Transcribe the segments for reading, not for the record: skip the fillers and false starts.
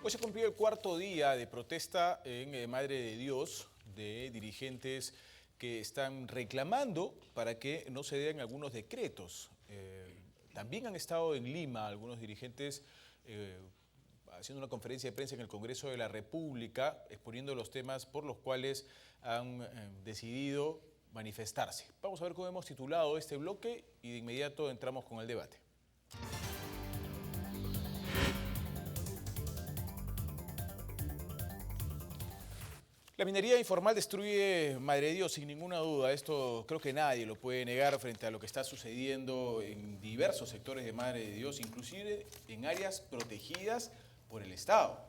Hoy se cumplió el cuarto día de protesta en Madre de Dios de dirigentes que están reclamando para que no se den algunos decretos. También han estado en Lima algunos dirigentes haciendo una conferencia de prensa en el Congreso de la República, exponiendo los temas por los cuales han decidido manifestarse. Vamos a ver cómo hemos titulado este bloque y de inmediato entramos con el debate. La minería informal destruye Madre de Dios sin ninguna duda. Esto creo que nadie lo puede negar frente a lo que está sucediendo en diversos sectores de Madre de Dios, inclusive en áreas protegidas por el Estado.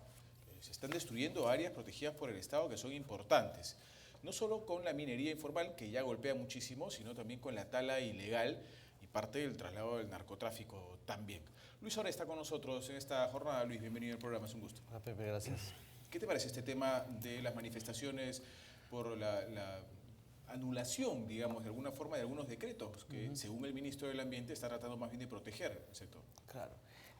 Se están destruyendo áreas protegidas por el Estado que son importantes. No solo con la minería informal, que ya golpea muchísimo, sino también con la tala ilegal y parte del traslado del narcotráfico también. Luis Ora está con nosotros en esta jornada. Luis, bienvenido al programa, es un gusto. Hola Pepe, gracias. ¿Qué te parece este tema de las manifestaciones por la anulación, digamos, de alguna forma de algunos decretos que, según el ministro del Ambiente, está tratando más bien de proteger el sector? Claro.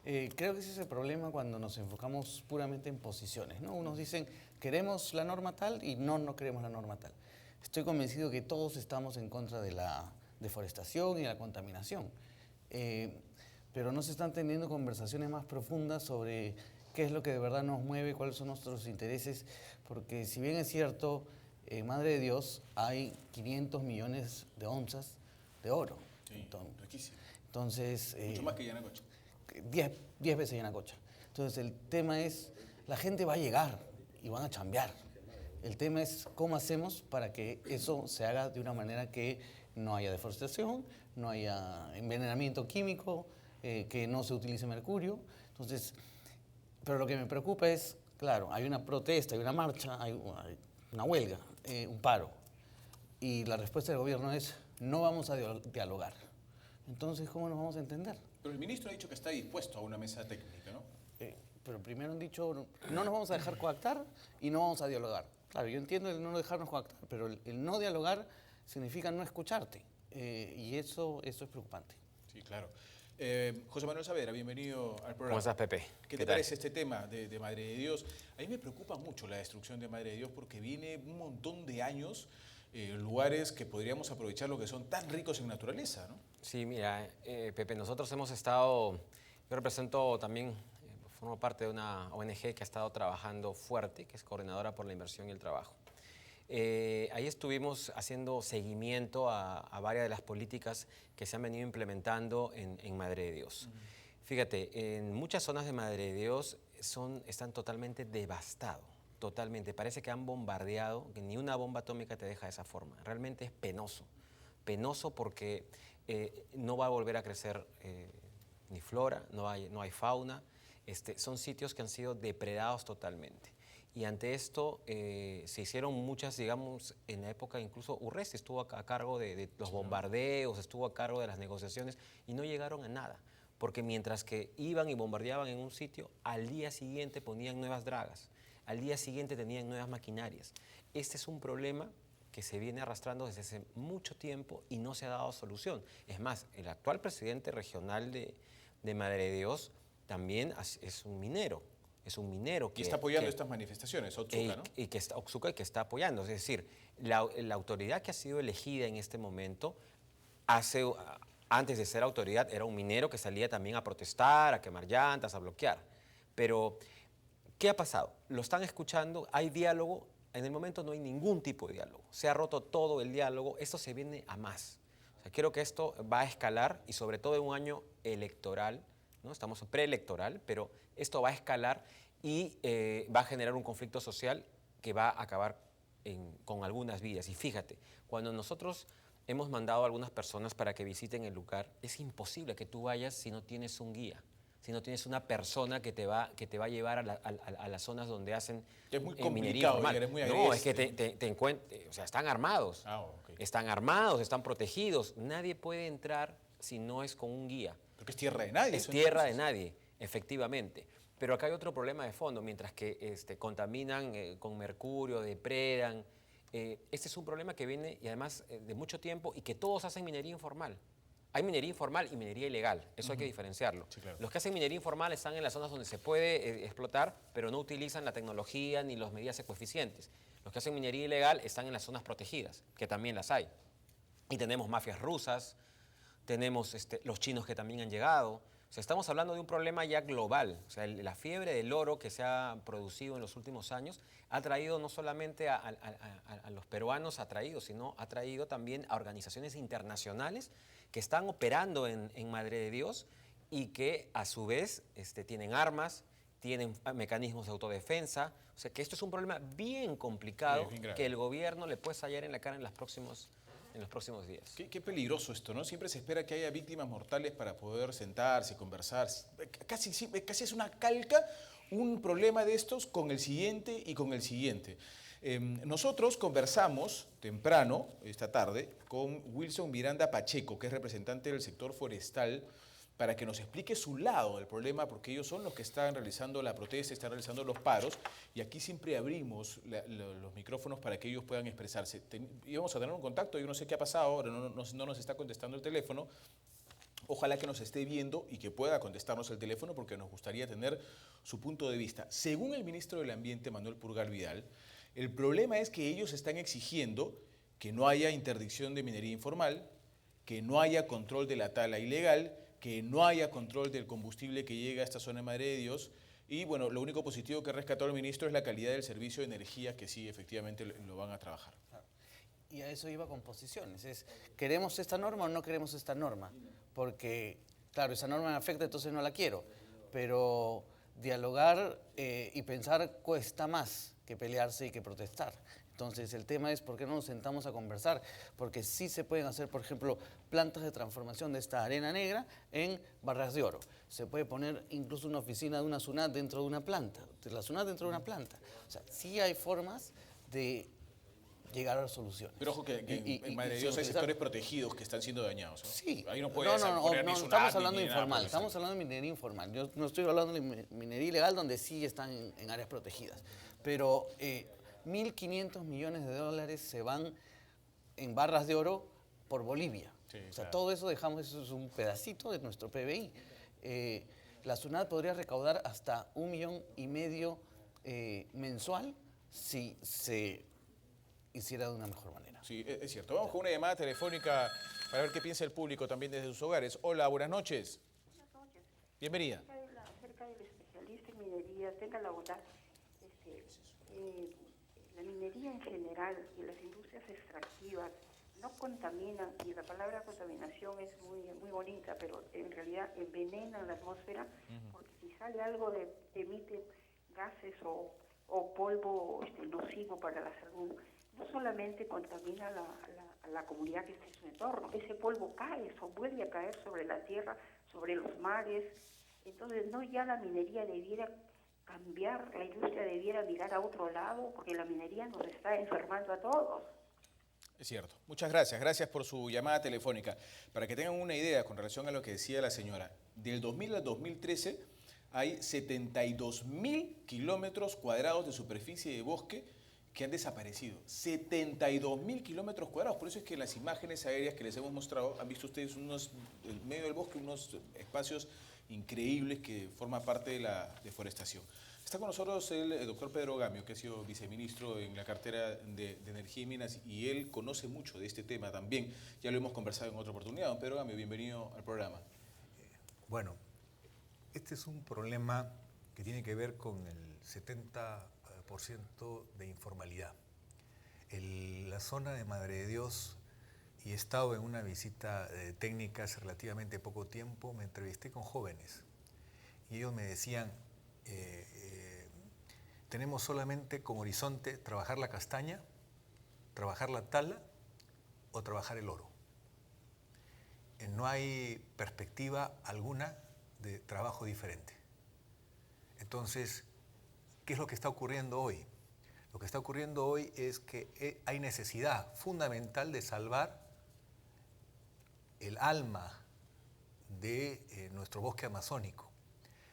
Creo que ese es el problema cuando nos enfocamos puramente en posiciones, ¿no? Unos dicen, queremos la norma tal y no queremos la norma tal. Estoy convencido que todos estamos en contra de la deforestación y la contaminación. Pero no se están teniendo conversaciones más profundas sobre qué es lo que de verdad nos mueve, cuáles son nuestros intereses, porque si bien es cierto, en Madre de Dios hay 500 millones de onzas de oro. Sí, riquísimo. Entonces, mucho más que Yanacocha. 10 veces Yanacocha. Entonces el tema es, la gente va a llegar y van a chambear. El tema es cómo hacemos para que eso se haga de una manera que no haya deforestación, no haya envenenamiento químico, que no se utilice mercurio. Entonces, pero lo que me preocupa es, claro, hay una protesta, hay una marcha, hay una huelga, un paro. Y la respuesta del gobierno es, no vamos a dialogar. Entonces, ¿cómo nos vamos a entender? Pero el ministro ha dicho que está dispuesto a una mesa técnica, ¿no? Pero primero han dicho, no nos vamos a dejar coactar y no vamos a dialogar. Claro, yo entiendo el no dejarnos coactar, pero el no dialogar significa no escucharte. Y eso es preocupante. Sí, claro. José Manuel Saavedra, bienvenido al programa. ¿Cómo estás, Pepe? ¿Qué te parece este tema de Madre de Dios? A mí me preocupa mucho la destrucción de Madre de Dios porque viene un montón de años en lugares que podríamos aprovechar lo que son tan ricos en naturaleza, ¿no? Sí, mira, Pepe, nosotros hemos estado, yo represento también, formo parte de una ONG que ha estado trabajando fuerte, que es Coordinadora por la Inversión y el Trabajo. Ahí estuvimos haciendo seguimiento a varias de las políticas que se han venido implementando en Madre de Dios. Fíjate, en muchas zonas de Madre de Dios están totalmente devastados, totalmente. Parece que han bombardeado, que ni una bomba atómica te deja de esa forma. Realmente es penoso, penoso porque no va a volver a crecer ni flora, no hay fauna. Son sitios que han sido depredados totalmente. Y ante esto se hicieron muchas, digamos, en la época incluso Urresti estuvo a cargo de los bombardeos, estuvo a cargo de las negociaciones y no llegaron a nada. Porque mientras que iban y bombardeaban en un sitio, al día siguiente ponían nuevas dragas, al día siguiente tenían nuevas maquinarias. Este es un problema que se viene arrastrando desde hace mucho tiempo y no se ha dado solución. Es más, el actual presidente regional de Madre de Dios también es un minero. Es un minero que está apoyando estas manifestaciones, Otsuka, ¿no? Y que está apoyando. Es decir, la autoridad que ha sido elegida en este momento, antes de ser autoridad, era un minero que salía también a protestar, a quemar llantas, a bloquear. Pero, ¿qué ha pasado? Lo están escuchando, hay diálogo. En el momento no hay ningún tipo de diálogo. Se ha roto todo el diálogo. Esto se viene a más. O sea, creo que esto va a escalar y sobre todo en un año electoral, ¿no? Estamos preelectoral, pero esto va a escalar y va a generar un conflicto social que va a acabar con algunas vidas. Y fíjate, cuando nosotros hemos mandado a algunas personas para que visiten el lugar, es imposible que tú vayas si no tienes un guía, si no tienes una persona que te va a llevar a las zonas donde hacen es muy minería complicado, informal. es muy No, es que te encuentras, o sea, están armados, okay. Están armados, están protegidos. Nadie puede entrar si no es con un guía. Porque es tierra de nadie. Es tierra de nadie, efectivamente. Pero acá hay otro problema de fondo, mientras que contaminan con mercurio, depredan. Este es un problema que viene y además de mucho tiempo y que todos hacen minería informal. Hay minería informal y minería ilegal, eso hay que diferenciarlo. Sí, claro. Los que hacen minería informal están en las zonas donde se puede explotar, pero no utilizan la tecnología ni las medidas ecoeficientes. Los que hacen minería ilegal están en las zonas protegidas, que también las hay. Y tenemos mafias rusas, tenemos los chinos que también han llegado. O sea, estamos hablando de un problema ya global. O sea, la fiebre del oro que se ha producido en los últimos años ha traído no solamente a los peruanos, sino ha traído también a organizaciones internacionales que están operando en Madre de Dios y que a su vez tienen armas, tienen mecanismos de autodefensa. O sea, que esto es un problema bien complicado Bien grave. que el gobierno le puede estallar en la cara en los próximos días. Qué peligroso esto, ¿no? Siempre se espera que haya víctimas mortales para poder sentarse, conversar. Casi es una calca un problema de estos con el siguiente y con el siguiente. Nosotros conversamos temprano, esta tarde, con Wilson Miranda Pacheco, que es representante del sector forestal, para que nos explique su lado del problema, porque ellos son los que están realizando la protesta, están realizando los paros, y aquí siempre abrimos los micrófonos para que ellos puedan expresarse. Íbamos a tener un contacto, yo no sé qué ha pasado, ahora no nos está contestando el teléfono. Ojalá que nos esté viendo y que pueda contestarnos el teléfono, porque nos gustaría tener su punto de vista. Según el ministro del Ambiente, Manuel Purgar Vidal, el problema es que ellos están exigiendo que no haya interdicción de minería informal, que no haya control de la tala ilegal, que no haya control del combustible que llega a esta zona de Madre de Dios. Y bueno, lo único positivo que ha rescatado el ministro es la calidad del servicio de energía, que sí, efectivamente lo van a trabajar. Y a eso iba con posiciones. ¿Queremos esta norma o no queremos esta norma? Porque, claro, esa norma me afecta, entonces no la quiero. Pero dialogar y pensar cuesta más que pelearse y que protestar. Entonces, el tema es por qué no nos sentamos a conversar, porque sí se pueden hacer, por ejemplo, plantas de transformación de esta arena negra en barras de oro. Se puede poner incluso una oficina de una SUNAT dentro de una planta, de la SUNAT dentro de una planta. O sea, sí hay formas de llegar a soluciones. Pero ojo que en Madre de Dios hay sectores protegidos que están siendo dañados, ¿no? Sí. Ahí no puedes poner ni SUNAT, estamos hablando ni de nada por informal, el estamos hablando de minería informal. Yo no estoy hablando de minería ilegal donde sí están en áreas protegidas. Pero 1.500 millones de dólares se van en barras de oro por Bolivia. Sí, o sea, claro. todo eso eso es un pedacito de nuestro PBI. La SUNAT podría recaudar hasta 1,5 millones mensual si se hiciera de una mejor manera. Sí, es cierto. Vamos con una llamada telefónica para ver qué piensa el público también desde sus hogares. Hola, buenas noches. Buenas noches. Bienvenida. Acerca del especialista en minería, tenga la bondad. La minería en general y las industrias extractivas no contaminan, y la palabra contaminación es muy bonita, pero en realidad envenenan la atmósfera, porque si sale algo emite gases o polvo nocivo para la salud. No solamente contamina a la comunidad que está en su entorno, ese polvo cae, vuelve a caer sobre la tierra, sobre los mares. Entonces, no, ya la minería debiera cambiar, la industria debiera mirar a otro lado, porque la minería nos está enfermando a todos. Es cierto. Muchas gracias. Gracias por su llamada telefónica. Para que tengan una idea con relación a lo que decía la señora, del 2000 al 2013 hay 72.000 kilómetros cuadrados de superficie de bosque que han desaparecido. 72.000 kilómetros cuadrados. Por eso es que en las imágenes aéreas que les hemos mostrado, han visto ustedes en medio del bosque unos espacios increíbles que forman parte de la deforestación. Está con nosotros el doctor Pedro Gamio, que ha sido viceministro en la cartera de Energía y Minas, y él conoce mucho de este tema también. Ya lo hemos conversado en otra oportunidad. Don Pedro Gamio, bienvenido al programa. Bueno, este es un problema que tiene que ver con el 70% de informalidad. La zona de Madre de Dios, y he estado en una visita técnica hace relativamente poco tiempo, me entrevisté con jóvenes y ellos me decían, tenemos solamente como horizonte trabajar la castaña, trabajar la tala o trabajar el oro. No hay perspectiva alguna de trabajo diferente. Entonces, ¿qué es lo que está ocurriendo hoy? Lo que está ocurriendo hoy es que hay necesidad fundamental de salvar el alma de nuestro bosque amazónico.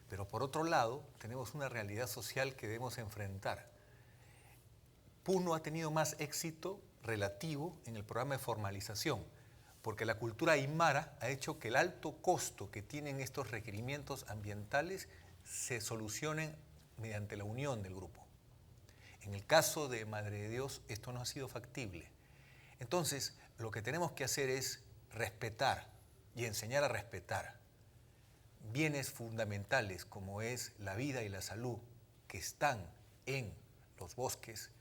Pero por otro lado, tenemos una realidad social que debemos enfrentar. Puno ha tenido más éxito relativo en el programa de formalización, porque la cultura aymara ha hecho que el alto costo que tienen estos requerimientos ambientales se solucionen mediante la unión del grupo. En el caso de Madre de Dios, esto no ha sido factible. Entonces, lo que tenemos que hacer es respetar y enseñar a respetar bienes fundamentales como es la vida y la salud que están en los bosques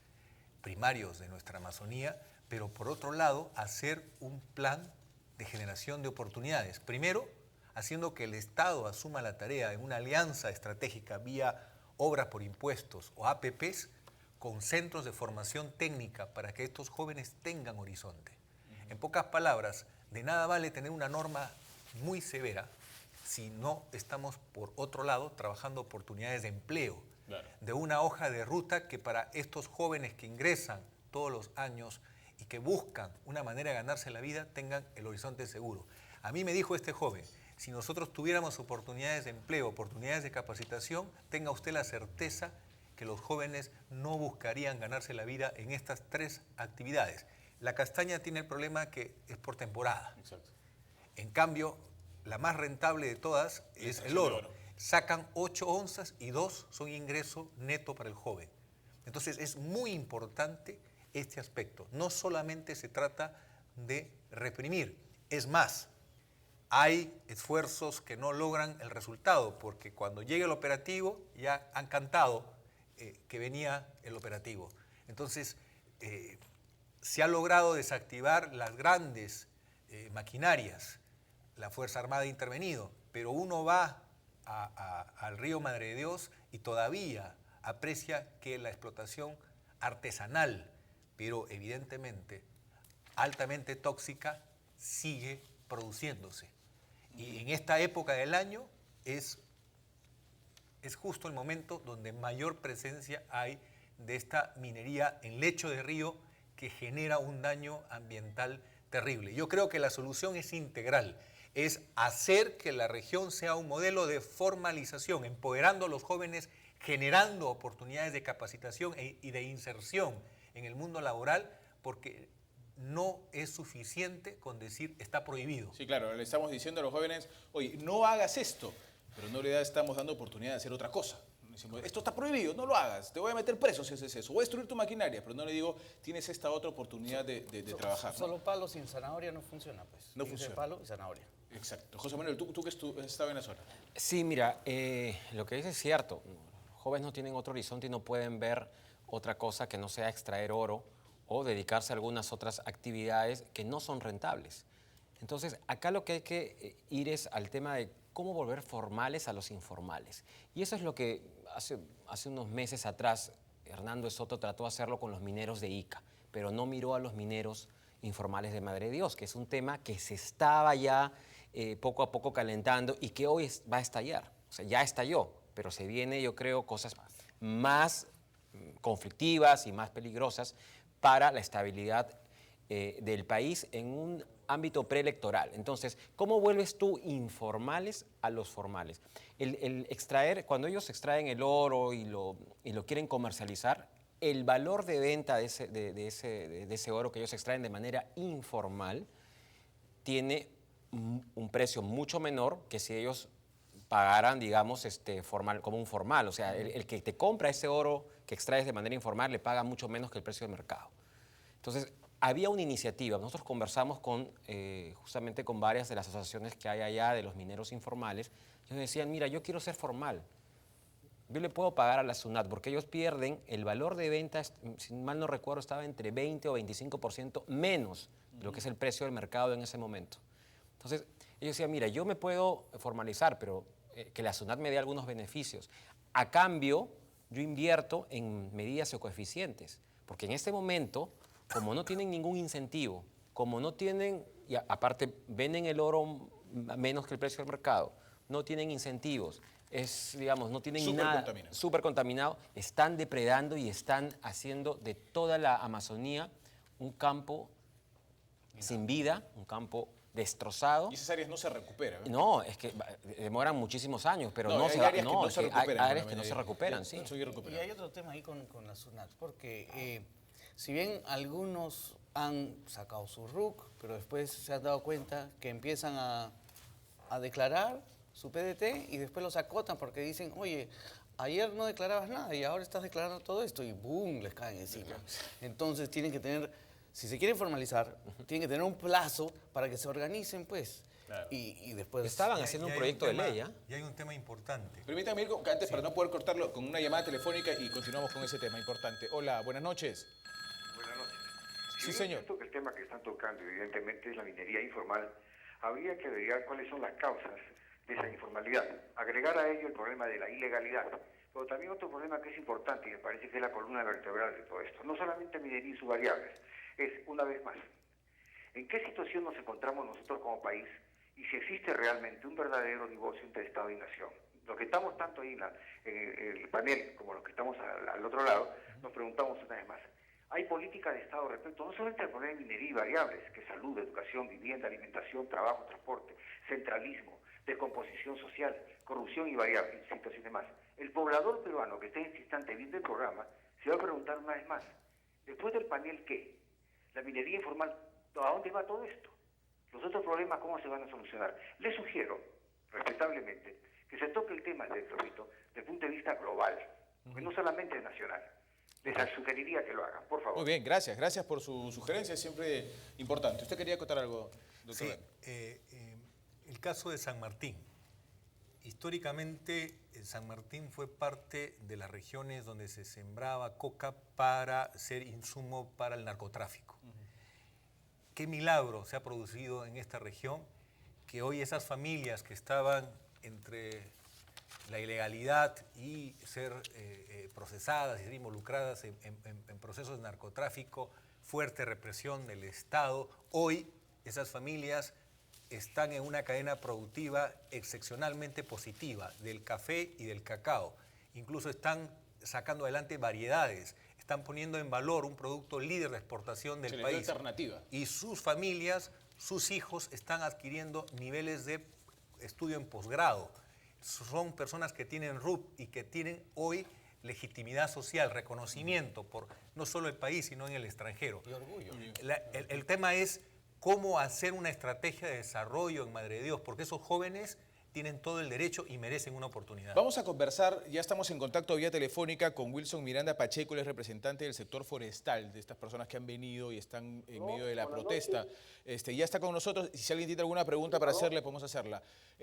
primarios de nuestra Amazonía, pero por otro lado, hacer un plan de generación de oportunidades. Primero, haciendo que el Estado asuma la tarea en una alianza estratégica vía obras por impuestos o APPs con centros de formación técnica para que estos jóvenes tengan horizonte. En pocas palabras, de nada vale tener una norma muy severa si no estamos, por otro lado, trabajando oportunidades de empleo, Claro. de una hoja de ruta que para estos jóvenes que ingresan todos los años y que buscan una manera de ganarse la vida, tengan el horizonte seguro. A mí me dijo este joven, si nosotros tuviéramos oportunidades de empleo, oportunidades de capacitación, tenga usted la certeza que los jóvenes no buscarían ganarse la vida en estas 3 actividades. La castaña tiene el problema que es por temporada. Exacto. En cambio, la más rentable de todas es el oro. Sacan 8 onzas y 2 son ingreso neto para el joven. Entonces es muy importante este aspecto. No solamente se trata de reprimir, es más, hay esfuerzos que no logran el resultado, porque cuando llegue el operativo ya han cantado que venía el operativo. Entonces, se ha logrado desactivar las grandes maquinarias, la Fuerza Armada ha intervenido, pero uno va al río Madre de Dios y todavía aprecia que la explotación artesanal, pero evidentemente altamente tóxica, sigue produciéndose. Y en esta época del año es justo el momento donde mayor presencia hay de esta minería en lecho de río que genera un daño ambiental terrible. Yo creo que la solución es integral, es hacer que la región sea un modelo de formalización, empoderando a los jóvenes, generando oportunidades de capacitación y de inserción en el mundo laboral, porque no es suficiente con decir está prohibido. Sí, claro, le estamos diciendo a los jóvenes, oye, no hagas esto, pero no le estamos dando oportunidad de hacer otra cosa. Decimos, esto está prohibido, no lo hagas, te voy a meter preso si haces eso, voy a destruir tu maquinaria, pero no le digo, tienes esta otra oportunidad de trabajar. ¿No? Solo palo sin zanahoria no funciona, pues. No Tiene que ser funciona. palo y zanahoria. Exacto. José Manuel, tú que has estado en la zona. Sí, mira, lo que dice es cierto. Los jóvenes no tienen otro horizonte y no pueden ver otra cosa que no sea extraer oro o dedicarse a algunas otras actividades que no son rentables. Entonces, acá lo que hay que ir es al tema de cómo volver formales a los informales. Y eso es lo que hace unos meses atrás Hernando Soto trató de hacerlo con los mineros de Ica, pero no miró a los mineros informales de Madre de Dios, que es un tema que se estaba ya poco a poco calentando y que hoy va a estallar. O sea, ya estalló, pero se viene, yo creo, cosas más conflictivas y más peligrosas para la estabilidad del país en un ámbito preelectoral. Entonces, ¿cómo vuelves tú informales a los formales? El extraer, cuando ellos extraen el oro y lo quieren comercializar, el valor de venta de ese oro que ellos extraen de manera informal tiene un precio mucho menor que si ellos pagaran, digamos, formal, como un formal. O sea, el que te compra ese oro que extraes de manera informal le paga mucho menos que el precio del mercado. Entonces, había una iniciativa. Nosotros conversamos justamente con varias de las asociaciones que hay allá de los mineros informales. Ellos decían, mira, yo quiero ser formal. Yo le puedo pagar a la SUNAT porque ellos pierden el valor de venta, si mal no recuerdo, estaba entre 20 o 25% menos de lo que es el precio del mercado en ese momento. Entonces, ellos decían, mira, yo me puedo formalizar, pero que la SUNAT me dé algunos beneficios. A cambio, yo invierto en medidas o coeficientes, porque en este momento, como no tienen ningún incentivo, como no tienen, y aparte venden el oro menos que el precio del mercado, no tienen incentivos, digamos, no tienen nada, súper contaminado, están depredando y están haciendo de toda la Amazonía un campo sin vida, un campo destrozado. Y esas áreas no se recuperan. No, es que demoran muchísimos años, pero no se áreas que no se recuperan. Hay áreas que no se recuperan, sí. Y hay otro tema ahí con la SUNAT, porque Si bien algunos han sacado su RUC, pero después se han dado cuenta que empiezan a declarar su PDT y después los acotan porque dicen, oye, ayer no declarabas nada y ahora estás declarando todo esto y ¡boom!, les caen encima. Entonces tienen que tener, si se quieren formalizar, tienen que tener un plazo para que se organicen, pues. Claro. Y después... Estaban haciendo un hay proyecto de tema- ley, ¿ah? Y hay un tema importante. Permítame ir antes para no poder cortarlo con una llamada telefónica y continuamos con ese tema importante. Hola, buenas noches. Buenas noches. Sí, Si bien señor. es cierto que el tema que están tocando evidentemente es la minería informal, habría que averiguar cuáles son las causas de esa informalidad. Agregar a ello el problema de la ilegalidad, pero también otro problema que es importante y me parece que es la columna vertebral de todo esto. No solamente minería y sus variables, es, una vez más, ¿en qué situación nos encontramos nosotros como país y si existe realmente un verdadero divorcio entre Estado y Nación? Los que estamos tanto ahí en el panel como los que estamos al otro lado, nos preguntamos una vez más, ¿hay política de Estado respecto no solamente al problema de minería y variables, que es salud, educación, vivienda, alimentación, trabajo, transporte, centralismo, descomposición social, corrupción y variables, situaciones más? El poblador peruano que está en este instante viendo el programa se va a preguntar una vez más, después del panel, ¿qué? La minería informal, ¿a dónde va todo esto? Los otros problemas, ¿cómo se van a solucionar? Les sugiero, respetablemente, que se toque el tema, repito, desde el punto de vista global, que no solamente nacional. Les sugeriría que lo hagan, por favor. Muy bien, gracias. Gracias por su sugerencia, es siempre importante. ¿Usted quería contar algo, doctor? Sí, el caso de San Martín. Históricamente, San Martín fue parte de las regiones donde se sembraba coca para ser insumo para el narcotráfico. Qué milagro se ha producido en esta región que hoy esas familias que estaban entre la ilegalidad y ser procesadas y ser involucradas en procesos de narcotráfico, fuerte represión del Estado, hoy esas familias están en una cadena productiva excepcionalmente positiva del café y del cacao. Incluso están sacando adelante variedades, están poniendo en valor un producto líder de exportación del país. Alternativa. Y sus familias, sus hijos están adquiriendo niveles de estudio en posgrado. Son personas que tienen RUP y que tienen hoy legitimidad social, reconocimiento por no solo el país, sino en el extranjero. Y orgullo. El tema es cómo hacer una estrategia de desarrollo en Madre de Dios, porque esos jóvenes tienen todo el derecho y merecen una oportunidad. Vamos a conversar, ya estamos en contacto vía telefónica con Wilson Miranda Pacheco, él es representante del sector forestal, de estas personas que han venido y están en medio de la protesta. Ya está con nosotros, y si alguien tiene alguna pregunta para hacerle, podemos hacerla.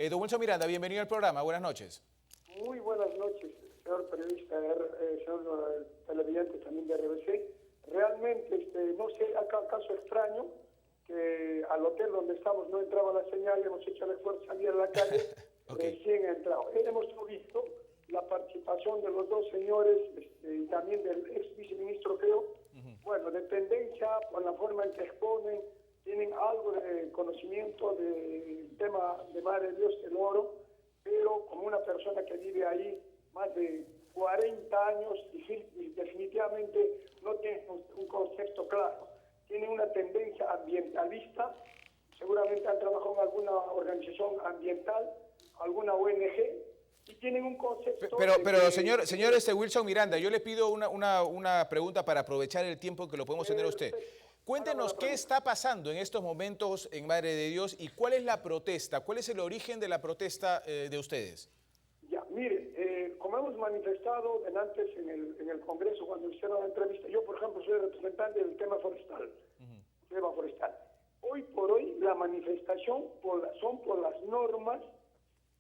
Don Wilson Miranda, bienvenido al programa, buenas noches. Muy buenas noches, señor periodista, señor televidente también de RBC. Realmente, no sé, acá caso extraño, que al hotel donde estamos no entraba la señal, hemos hecho el esfuerzo de salir a la calle, Okay. recién ha entrado. Hemos visto la participación de los dos señores y también del ex viceministro, creo. Bueno, de tendencia, por la forma en que exponen, tienen algo de conocimiento del tema de Madre de Dios, el oro, pero como una persona que vive ahí más de 40 años y definitivamente no tiene un concepto claro. Tienen una tendencia ambientalista, seguramente han trabajado en alguna organización ambiental, alguna ONG, y tienen un concepto... Pero señor Wilson Miranda, yo le pido una pregunta para aprovechar el tiempo que lo podemos tener a usted. Cuéntenos qué está pasando en estos momentos en Madre de Dios y cuál es la protesta, cuál es el origen de la protesta de ustedes. Ya, mire, como hemos manifestado antes en el Congreso cuando hicieron la entrevista, yo por ejemplo soy representante del tema forestal, Hoy por hoy la manifestación son por las normas,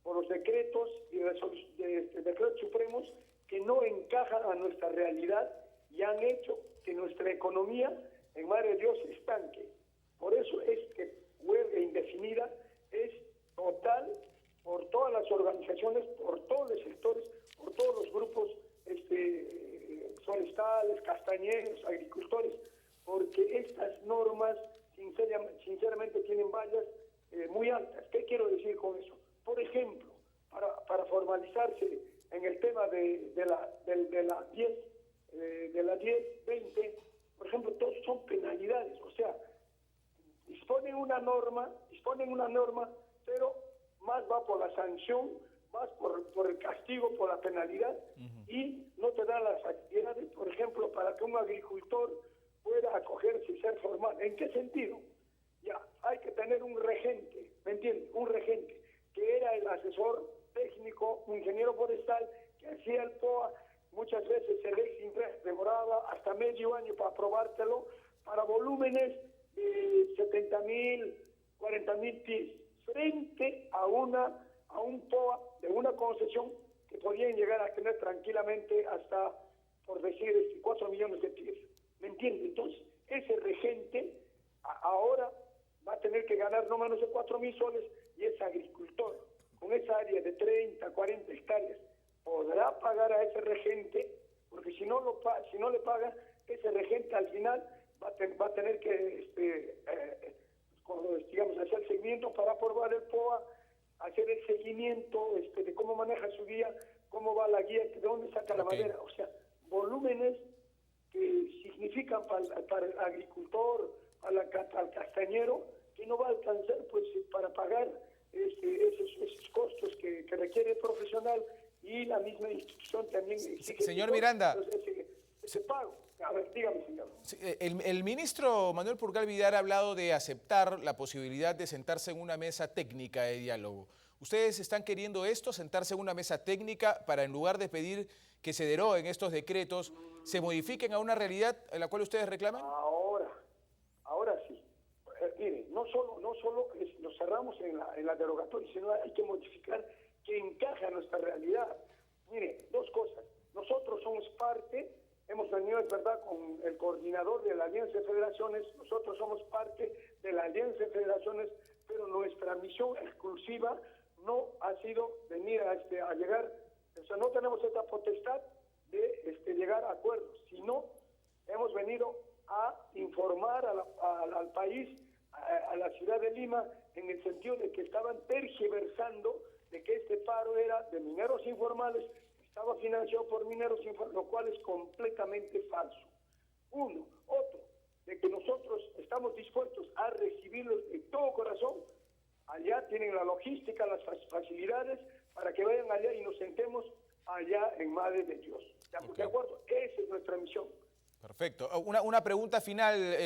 por los decretos y decretos supremos que no encajan a nuestra realidad y han hecho que nuestra economía en Madre de Dios se estanque. Por eso es que huelga indefinida es total por todas las organizaciones, por todos los sectores, por todos los grupos forestales, castañeros, agricultores, porque estas normas sinceramente tienen vallas muy altas. ¿Qué quiero decir con eso? Por ejemplo, para formalizarse en el tema de la 10, 20, por ejemplo, todos son penalidades, o sea, disponen una norma, pero más va por la sanción, más por el castigo, por la penalidad, y no te dan las actividades, por ejemplo, para que un agricultor pueda acogerse y ser formal. ¿En qué sentido? Ya, hay que tener un regente, ¿me entiendes? Un regente, que era el asesor técnico, un ingeniero forestal, que hacía el POA, muchas veces el ex demoraba hasta medio año para aprobártelo, para volúmenes de 70.000, 40.000 pies, frente a un POA de una concesión que podían llegar a tener tranquilamente hasta, por decir, 4 millones de pies. ¿Me entiendes? Entonces, ese regente ahora va a tener que ganar no menos de 4.000 soles y es agricultor. Con esa área de 30, 40 hectáreas, podrá pagar a ese regente, porque si no le paga, ese regente al final va a tener que digamos, hacer el seguimiento para aprobar el POA, hacer el seguimiento de cómo maneja su guía, cómo va la guía, de dónde saca la madera. O sea, volúmenes que significan para el agricultor, al castañero, que no va a alcanzar pues para pagar esos costos que requiere el profesional, y la misma institución también exige. Señor Miranda. Ese pago. A ver, dígame, señor. El ministro Manuel Purgal Villar ha hablado de aceptar la posibilidad de sentarse en una mesa técnica de diálogo. ¿Ustedes están queriendo esto, sentarse en una mesa técnica para, en lugar de pedir que se deroguen estos decretos, se modifiquen a una realidad en la cual ustedes reclaman? Ahora sí. Mire, no solo nos cerramos en la derogatoria, sino hay que modificar que encaje a nuestra realidad. Mire, dos cosas. Nosotros somos parte, hemos venido, es verdad, con el coordinador de la Alianza de Federaciones, nosotros somos parte de la Alianza de Federaciones, pero nuestra misión exclusiva no ha sido venir a llegar, o sea, no tenemos esta potestad de llegar a acuerdos, sino hemos venido a informar al país, a la ciudad de Lima, en el sentido de que estaban tergiversando de que este paro era de mineros informales, estaba financiado por mineros informales, lo cual es completamente falso. Uno. Otro, de que nosotros estamos dispuestos a recibirlos de todo corazón. Allá tienen la logística, las facilidades, para que vayan allá y nos sentemos allá en Madre de Dios. ¿De acuerdo? Esa es nuestra misión. Perfecto. Una pregunta final.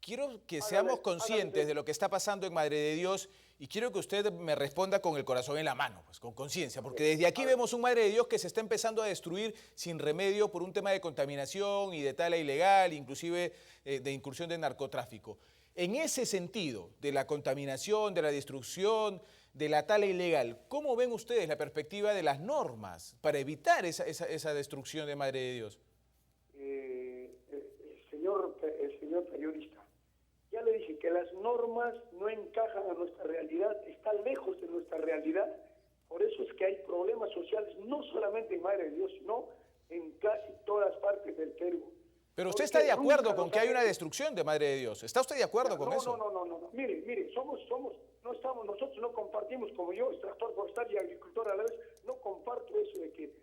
Quiero que seamos conscientes de lo que está pasando en Madre de Dios, y quiero que usted me responda con el corazón en la mano, pues, con conciencia, porque desde aquí vemos un Madre de Dios que se está empezando a destruir sin remedio por un tema de contaminación y de tala ilegal, inclusive de incursión de narcotráfico. En ese sentido, de la contaminación, de la destrucción, de la tala ilegal, ¿cómo ven ustedes la perspectiva de las normas para evitar esa destrucción de Madre de Dios? El señor periodista, ya le dije que las normas no encajan a nuestra realidad, están lejos de nuestra realidad. Por eso es que hay problemas sociales, no solamente en Madre de Dios, sino en casi todas partes del Perú. Pero usted está de acuerdo con que hay una destrucción de Madre de Dios. ¿Está usted de acuerdo con eso? No. Mire, nosotros no compartimos, como yo, extractor forestal y agricultor a la vez, no comparto eso de que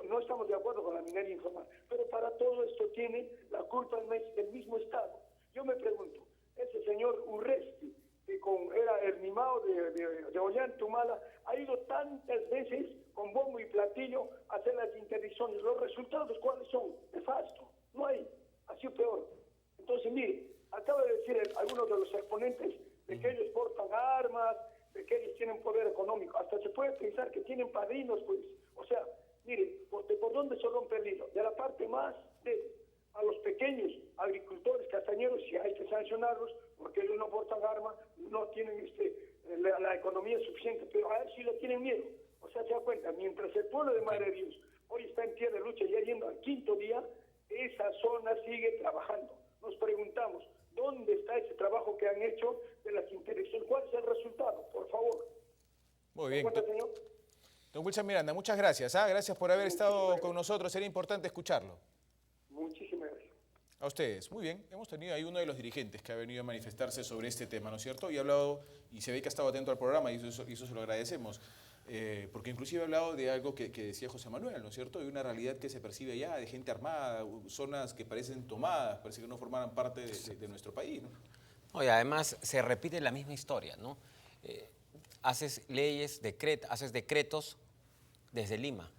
no estamos de acuerdo con la minería informal. Pero para todo esto tiene la culpa el mismo Estado. Yo me pregunto, ese señor Urresti, que era el mimado de Ollantumala, ha ido tantas veces con bombo y platillo a hacer las interdicciones. ¿Los resultados cuáles son? Nefasto. No hay. Ha sido peor. Entonces, mire, acaba de decir algunos de los exponentes de que ellos portan armas, de que ellos tienen poder económico. Hasta se puede pensar que tienen padrinos, pues. O sea, mire, ¿por dónde se rompe el hilo? De la parte más débil. A los pequeños agricultores castañeros, si hay que sancionarlos, porque ellos no portan armas, no tienen la economía suficiente, pero a él sí le tienen miedo. O sea, se da cuenta, mientras el pueblo de Madre de Dios hoy está en pie de lucha, ya yendo al 5.º día, esa zona sigue trabajando. Nos preguntamos, ¿dónde está ese trabajo que han hecho de las interdicciones? ¿Cuál es el resultado? Por favor. Muy bien. ¿Cuenta, señor? Don Wilson Miranda, muchas gracias. Gracias por haber estado con nosotros. Era importante escucharlo. Muchísimas gracias. A ustedes. Muy bien. Hemos tenido ahí uno de los dirigentes que ha venido a manifestarse sobre este tema, ¿no es cierto? Y ha hablado, y se ve que ha estado atento al programa, y eso se lo agradecemos. Porque inclusive ha hablado de algo que decía José Manuel, ¿no es cierto? De una realidad que se percibe allá, de gente armada, zonas que parecen tomadas, parece que no formaran parte de nuestro país, ¿no? Y además se repite la misma historia, ¿no? Haces leyes, haces decretos desde Lima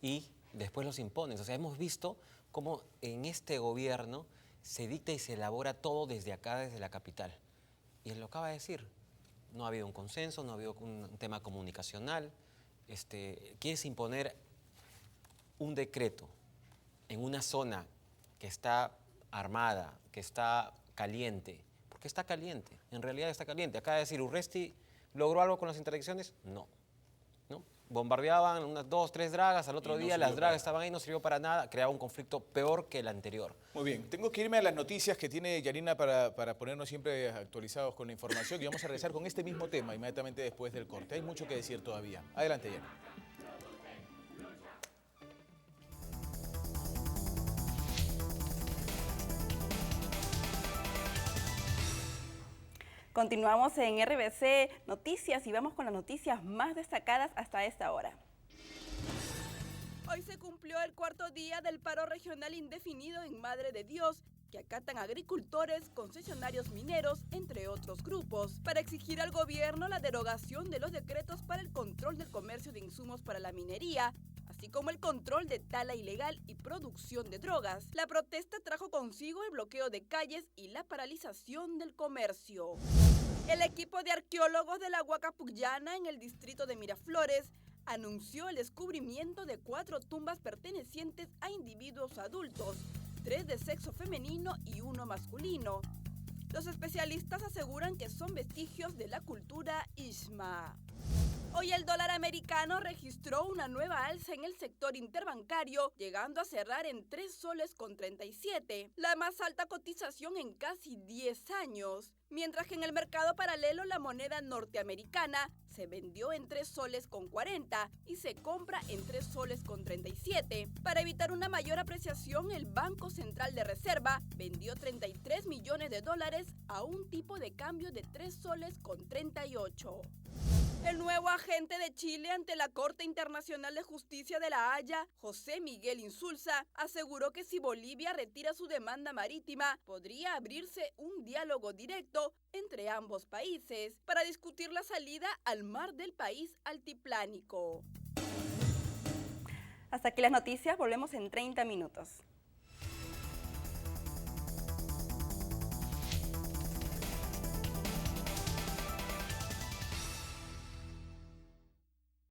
y después los impones. O sea, hemos visto cómo en este gobierno se dicta y se elabora todo desde acá, desde la capital. Y él lo acaba de decir. No ha habido un consenso, no ha habido un tema comunicacional. Quieres imponer un decreto en una zona que está armada, que está caliente. Porque está caliente, en realidad está caliente. Acaba de decir, ¿Urresti logró algo con las interdicciones? No. Bombardeaban unas 2, 3 dragas, al otro día las dragas estaban ahí, no sirvió para nada, creaba un conflicto peor que el anterior. Muy bien, tengo que irme a las noticias que tiene Yanina para ponernos siempre actualizados con la información y vamos a regresar con este mismo tema inmediatamente después del corte. Hay mucho que decir todavía. Adelante, Yanina. Continuamos en RBC Noticias y vamos con las noticias más destacadas hasta esta hora. Hoy se cumplió el 4º día del paro regional indefinido en Madre de Dios, que acatan agricultores, concesionarios mineros, entre otros grupos, para exigir al gobierno la derogación de los decretos para el control del comercio de insumos para la minería, así como el control de tala ilegal y producción de drogas. La protesta trajo consigo el bloqueo de calles y la paralización del comercio. El equipo de arqueólogos de la Huaca Pucllana en el distrito de Miraflores anunció el descubrimiento de 4 tumbas pertenecientes a individuos adultos, 3 de sexo femenino y 1 masculino. Los especialistas aseguran que son vestigios de la cultura Ishma. Hoy el dólar americano registró una nueva alza en el sector interbancario, llegando a cerrar en 3 soles con 37, la más alta cotización en casi 10 años. Mientras que en el mercado paralelo la moneda norteamericana se vendió en 3 soles con 40 y se compra en 3 soles con 37. Para evitar una mayor apreciación, el Banco Central de Reserva vendió 33 millones de dólares a un tipo de cambio de 3 soles con 38. El nuevo agente de Chile ante la Corte Internacional de Justicia de La Haya, José Miguel Insulza, aseguró que si Bolivia retira su demanda marítima, podría abrirse un diálogo directo entre ambos países para discutir la salida al mar del país altiplánico. Hasta aquí las noticias, volvemos en 30 minutos.